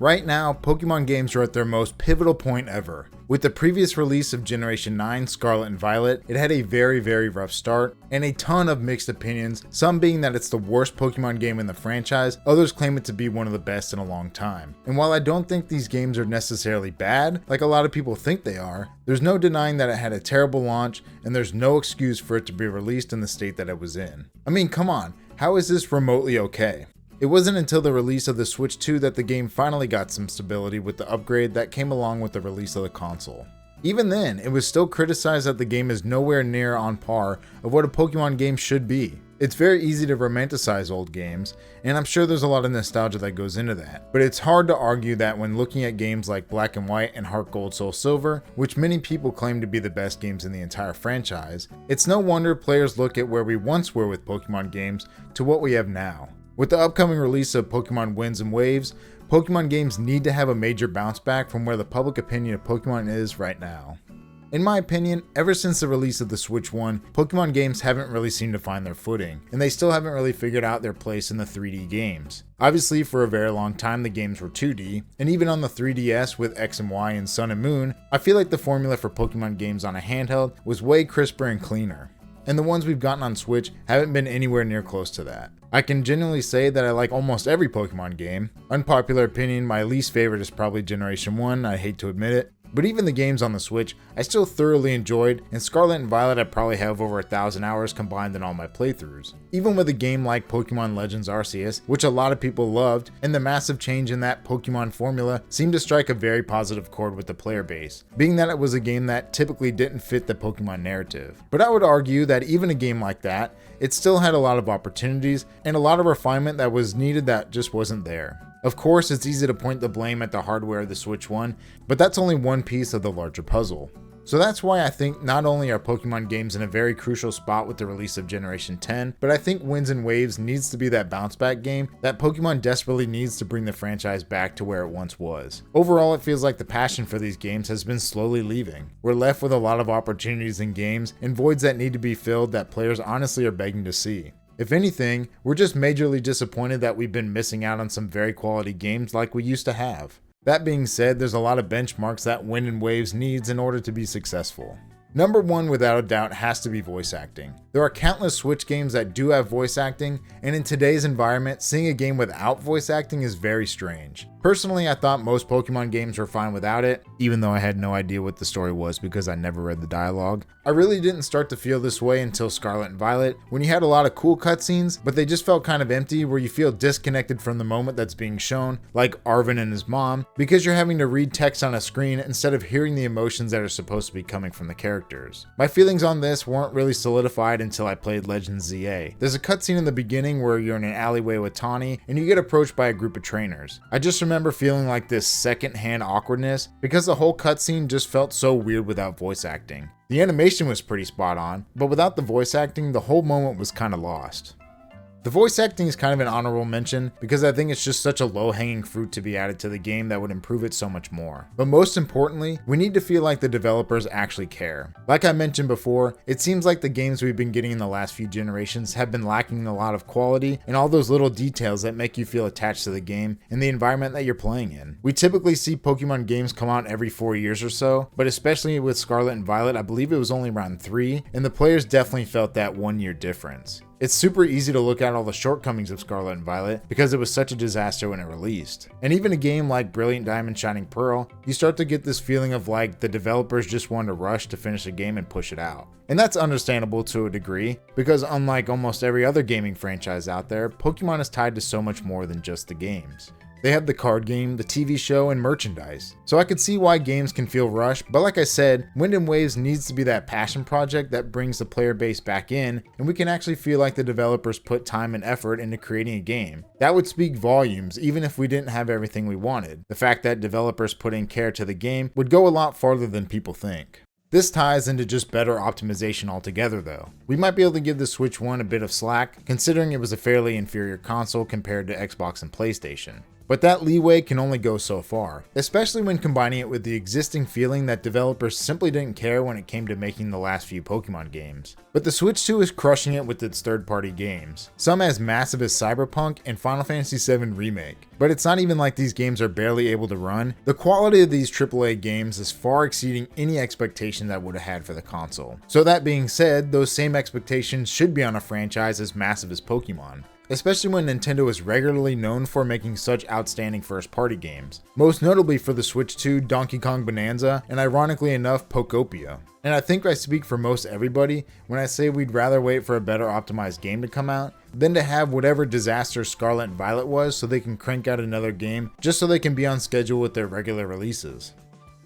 Right now, Pokemon games are at their most pivotal point ever. With the previous release of Generation 9, Scarlet and Violet, it had a very rough start, and a ton of mixed opinions, some being that it's the worst Pokemon game in the franchise, others claim it to be one of the best in a long time. And while I don't think these games are necessarily bad, like a lot of people think they are, there's no denying that it had a terrible launch, and there's no excuse for it to be released in the state that it was in. I mean, come on, how is this remotely okay? It wasn't until the release of the Switch 2 that the game finally got some stability with the upgrade that came along with the release of the console. Even then, it was still criticized that the game is nowhere near on par of what a Pokemon game should be. It's very easy to romanticize old games, and I'm sure there's a lot of nostalgia that goes into that. But it's hard to argue that when looking at games like Black and White and Heart Gold Soul Silver, which many people claim to be the best games in the entire franchise, it's no wonder players look at where we once were with Pokemon games to what we have now. With the upcoming release of Pokemon Winds and Waves, Pokemon games need to have a major bounce back from where the public opinion of Pokemon is right now. In my opinion, ever since the release of the Switch 1, Pokemon games haven't really seemed to find their footing, and they still haven't really figured out their place in the 3D games. Obviously, for a very long time the games were 2D, and even on the 3DS with X and Y and Sun and Moon, I feel like the formula for Pokemon games on a handheld was way crisper and cleaner. And the ones we've gotten on Switch haven't been anywhere near close to that. I can genuinely say that I like almost every Pokemon game. Unpopular opinion, my least favorite is probably Generation 1, I hate to admit it. But even the games on the Switch, I still thoroughly enjoyed, and Scarlet and Violet I probably have over 1,000 hours combined in all my playthroughs. Even with a game like Pokemon Legends Arceus, which a lot of people loved, and the massive change in that Pokemon formula seemed to strike a very positive chord with the player base, being that it was a game that typically didn't fit the Pokemon narrative. But I would argue that even a game like that, it still had a lot of opportunities, and a lot of refinement that was needed that just wasn't there. Of course, it's easy to point the blame at the hardware of the Switch 1, but that's only one piece of the larger puzzle. So that's why I think not only are Pokemon games in a very crucial spot with the release of Generation 10, but I think Winds and Waves needs to be that bounce back game that Pokemon desperately needs to bring the franchise back to where it once was. Overall, it feels like the passion for these games has been slowly leaving. We're left with a lot of opportunities in games and voids that need to be filled that players honestly are begging to see. If anything, we're just majorly disappointed that we've been missing out on some very quality games like we used to have. That being said, there's a lot of benchmarks that Wind and Waves needs in order to be successful. Number one, without a doubt, has to be voice acting. There are countless Switch games that do have voice acting, and in today's environment, seeing a game without voice acting is very strange. Personally, I thought most Pokemon games were fine without it, even though I had no idea what the story was because I never read the dialogue. I really didn't start to feel this way until Scarlet and Violet, when you had a lot of cool cutscenes, but they just felt kind of empty where you feel disconnected from the moment that's being shown, like Arven and his mom, because you're having to read text on a screen instead of hearing the emotions that are supposed to be coming from the characters. My feelings on this weren't really solidified until I played Legends ZA. There's a cutscene in the beginning where you're in an alleyway with Tawny, and you get approached by a group of trainers. I just remember feeling like this second-hand awkwardness because the whole cutscene just felt so weird without voice acting. The animation was pretty spot on, but without the voice acting, the whole moment was kind of lost. The voice acting is kind of an honorable mention because I think it's just such a low-hanging fruit to be added to the game that would improve it so much more. But most importantly, we need to feel like the developers actually care. Like I mentioned before, it seems like the games we've been getting in the last few generations have been lacking a lot of quality and all those little details that make you feel attached to the game and the environment that you're playing in. We typically see Pokemon games come out every 4 years or so, but especially with Scarlet and Violet, I believe it was only around 3, and the players definitely felt that 1 year difference. It's super easy to look at all the shortcomings of Scarlet and Violet because it was such a disaster when it released. And even a game like Brilliant Diamond Shining Pearl, you start to get this feeling of like the developers just wanted to rush to finish a game and push it out. And that's understandable to a degree, because unlike almost every other gaming franchise out there, Pokemon is tied to so much more than just the games. They have the card game, the TV show, and merchandise. So I could see why games can feel rushed, but like I said, Wind and Waves needs to be that passion project that brings the player base back in, and we can actually feel like the developers put time and effort into creating a game. That would speak volumes, even if we didn't have everything we wanted. The fact that developers put in care to the game would go a lot farther than people think. This ties into just better optimization altogether though. We might be able to give the Switch 1 a bit of slack, considering it was a fairly inferior console compared to Xbox and PlayStation. But that leeway can only go so far, especially when combining it with the existing feeling that developers simply didn't care when it came to making the last few Pokemon games. But the Switch 2 is crushing it with its third-party games, some as massive as Cyberpunk and Final Fantasy VII Remake. But it's not even like these games are barely able to run. The quality of these AAA games is far exceeding any expectation that I would have had for the console. So that being said, those same expectations should be on a franchise as massive as Pokemon, especially when Nintendo is regularly known for making such outstanding first-party games, most notably for the Switch 2, Donkey Kong Bonanza, and ironically enough, Pokopia. And I think I speak for most everybody when I say we'd rather wait for a better optimized game to come out than to have whatever disaster Scarlet and Violet was so they can crank out another game just so they can be on schedule with their regular releases.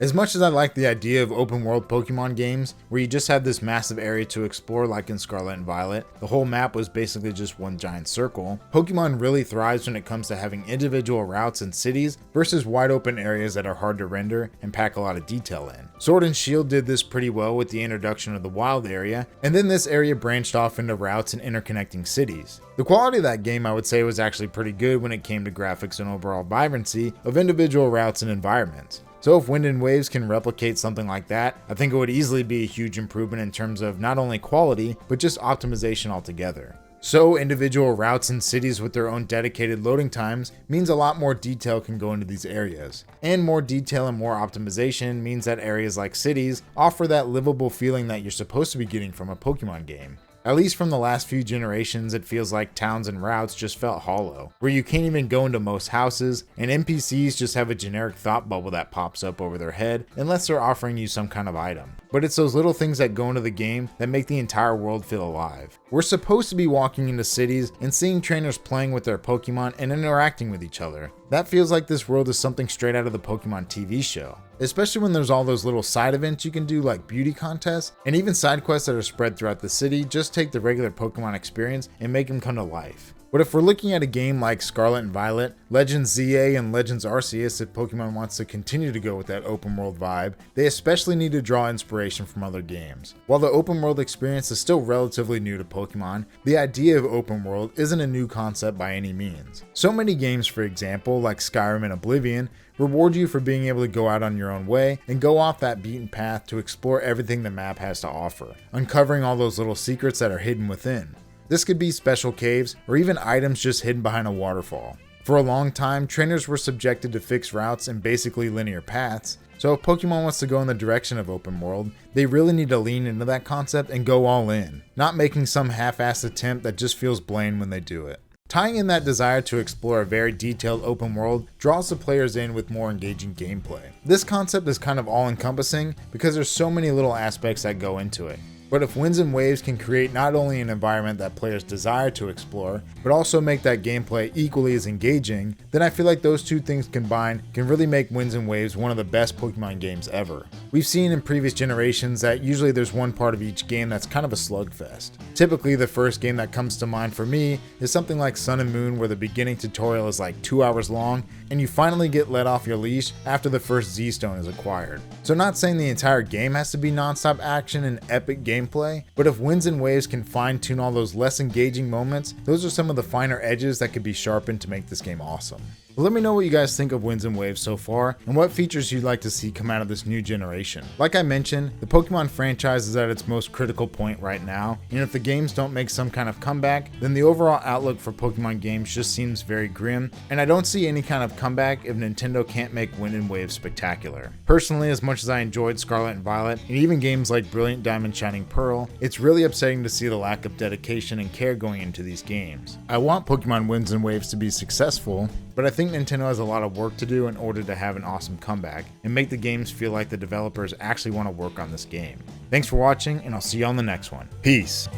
As much as I like the idea of open world Pokemon games, where you just have this massive area to explore like in Scarlet and Violet, the whole map was basically just one giant circle, Pokemon really thrives when it comes to having individual routes and cities versus wide open areas that are hard to render and pack a lot of detail in. Sword and Shield did this pretty well with the introduction of the wild area, and then this area branched off into routes and interconnecting cities. The quality of that game I would say was actually pretty good when it came to graphics and overall vibrancy of individual routes and environments. So if Wind and Waves can replicate something like that, I think it would easily be a huge improvement in terms of not only quality, but just optimization altogether. So individual routes and cities with their own dedicated loading times means a lot more detail can go into these areas. And more detail and more optimization means that areas like cities offer that livable feeling that you're supposed to be getting from a Pokemon game. At least from the last few generations, it feels like towns and routes just felt hollow, where you can't even go into most houses, and NPCs just have a generic thought bubble that pops up over their head unless they're offering you some kind of item. But it's those little things that go into the game that make the entire world feel alive. We're supposed to be walking into cities and seeing trainers playing with their Pokemon and interacting with each other. That feels like this world is something straight out of the Pokemon TV show. Especially when there's all those little side events you can do like beauty contests, and even side quests that are spread throughout the city just take the regular Pokemon experience and make them come to life. But if we're looking at a game like Scarlet and Violet, Legends ZA and Legends Arceus, if Pokemon wants to continue to go with that open world vibe, they especially need to draw inspiration from other games. While the open world experience is still relatively new to Pokemon, the idea of open world isn't a new concept by any means. So many games, for example, like Skyrim and Oblivion, reward you for being able to go out on your own way and go off that beaten path to explore everything the map has to offer, uncovering all those little secrets that are hidden within. This could be special caves or even items just hidden behind a waterfall. For a long time, trainers were subjected to fixed routes and basically linear paths, so if Pokemon wants to go in the direction of open world, they really need to lean into that concept and go all in, not making some half-assed attempt that just feels bland when they do it. Tying in that desire to explore a very detailed open world draws the players in with more engaging gameplay. This concept is kind of all-encompassing because there's so many little aspects that go into it. But if Winds and Waves can create not only an environment that players desire to explore, but also make that gameplay equally as engaging, then I feel like those two things combined can really make Winds and Waves one of the best Pokemon games ever. We've seen in previous generations that usually there's one part of each game that's kind of a slugfest. Typically the first game that comes to mind for me is something like Sun and Moon, where the beginning tutorial is like 2 hours long, and you finally get let off your leash after the first Z-Stone is acquired. So not saying the entire game has to be non-stop action and epic gameplay, but if Winds and Waves can fine-tune all those less engaging moments, those are some of the finer edges that could be sharpened to make this game awesome. Well, let me know what you guys think of Winds and Waves so far, and what features you'd like to see come out of this new generation. Like I mentioned, the Pokemon franchise is at its most critical point right now, and if the games don't make some kind of comeback, then the overall outlook for Pokemon games just seems very grim, and I don't see any kind of comeback if Nintendo can't make Wind and Waves spectacular. Personally, as much as I enjoyed Scarlet and Violet, and even games like Brilliant Diamond Shining Pearl, it's really upsetting to see the lack of dedication and care going into these games. I want Pokemon Winds and Waves to be successful, but I think Nintendo has a lot of work to do in order to have an awesome comeback and make the games feel like the developers actually want to work on this game. Thanks for watching, and I'll see you on the next one. Peace!